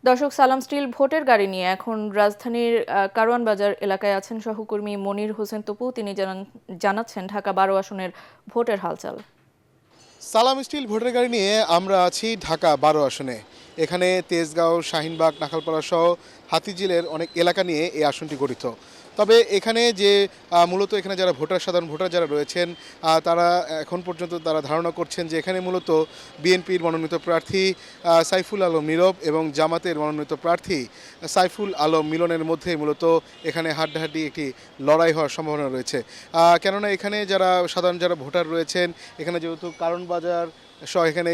দর্শক, সালাম স্টিল ভোটের গাড়ি নিয়ে এখন রাজধানীর কারওয়ান বাজার এলাকায় আছেন সহকর্মী মনির হোসেন তপু। তিনি জানাচ্ছেন ঢাকা 12 আসনের ভোটের হালচাল। সালাম স্টিল ভোটের গাড়ি নিয়ে আমরা আছি ঢাকা 12 আসনে। এখানে তেজগাঁও, শাহিনবাগ, নাখালপাড়া সহ হাতিঝিলের অনেক এলাকা নিয়ে এই আসনটি গঠিত। তবে এখানে যে মূলত এখানে যারা সাধারণ ভোটার যারা রয়েছেন, তারা এখন পর্যন্ত তারা ধারণা করছেন যে এখানে মূলত বিএনপির মনোনীত প্রার্থী সাইফুল আলম নীরব এবং জামাতের মনোনীত প্রার্থী সাইফুল আলম মিলনের মধ্যে মূলত এখানে হাড্ডাহাড্ডি একটি লড়াই হওয়ার সম্ভাবনা রয়েছে। কেননা এখানে সাধারণ যারা ভোটার রয়েছেন, এখানে যেহেতু কারণ বাজার সহ এখানে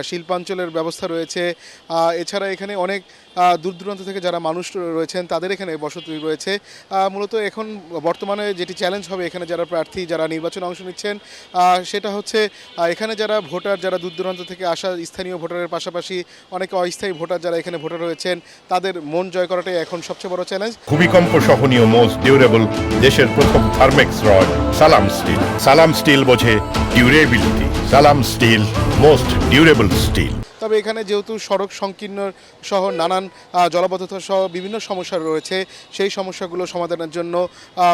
শিল্পাঞ্চলের ব্যবস্থা রয়েছে, এছাড়া এখানে অনেক দূর দূরান্ত থেকে যারা মানুষ রয়েছেন তাদের এখানে বসতি রয়েছে। মূলত এখন বর্তমানে যেটি চ্যালেঞ্জ হবে এখানে যারা প্রার্থী যারা নির্বাচনে অংশ নিচ্ছেন, সেটা হচ্ছে এখানে যারা ভোটার যারা দূর দূরান্ত থেকে আসা স্থানীয় ভোটারের পাশাপাশি অনেকে অস্থায়ী ভোটার যারা এখানে ভোটার রয়েছেন তাদের মন জয় করাটাই এখন সবচেয়ে বড় চ্যালেঞ্জ। ভূমিকম্প সহনীয় মোস্ট ডিউরেবল দেশের প্রথম থার্মেক্স রড সালাম স্টিল। সালাম স্টিল বোঝে ডিউরেবিলিটি। সালাম স্টিল মোস্ট ডিউরেবল স্টিল। তবে এখানে যেহেতু সড়ক সংকীর্ণ সহ নানান জলাবদ্ধতা সহ বিভিন্ন সমস্যা রয়েছে, সেই সমস্যাগুলো সমাধানের জন্য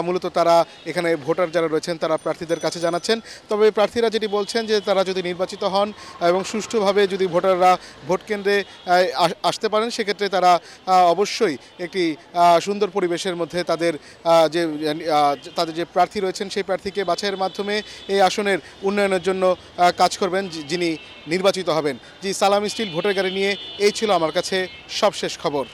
মূলত তারা এখানে ভোটার যারা রয়েছেন তারা প্রার্থীদের কাছে জানাচ্ছেন। তবে প্রার্থীরা যেটি বলছেন যে তারা যদি নির্বাচিত হন এবং সুষ্ঠুভাবে যদি ভোটাররা ভোট কেন্দ্রে আসতে পারেন, সেক্ষেত্রে তারা অবশ্যই একটি সুন্দর পরিবেশের মধ্যে তাদের যে প্রার্থী রয়েছেন সেই প্রার্থীকে বাছাইয়ের মাধ্যমে এই আসনের উন্নয়নের জন্য কাজ করবেন যিনি নির্বাচিত হবেন। জি, সালাম স্টিল ভোটের গাড়ি নিয়ে এই ছিল আমার কাছে সবশেষ খবর।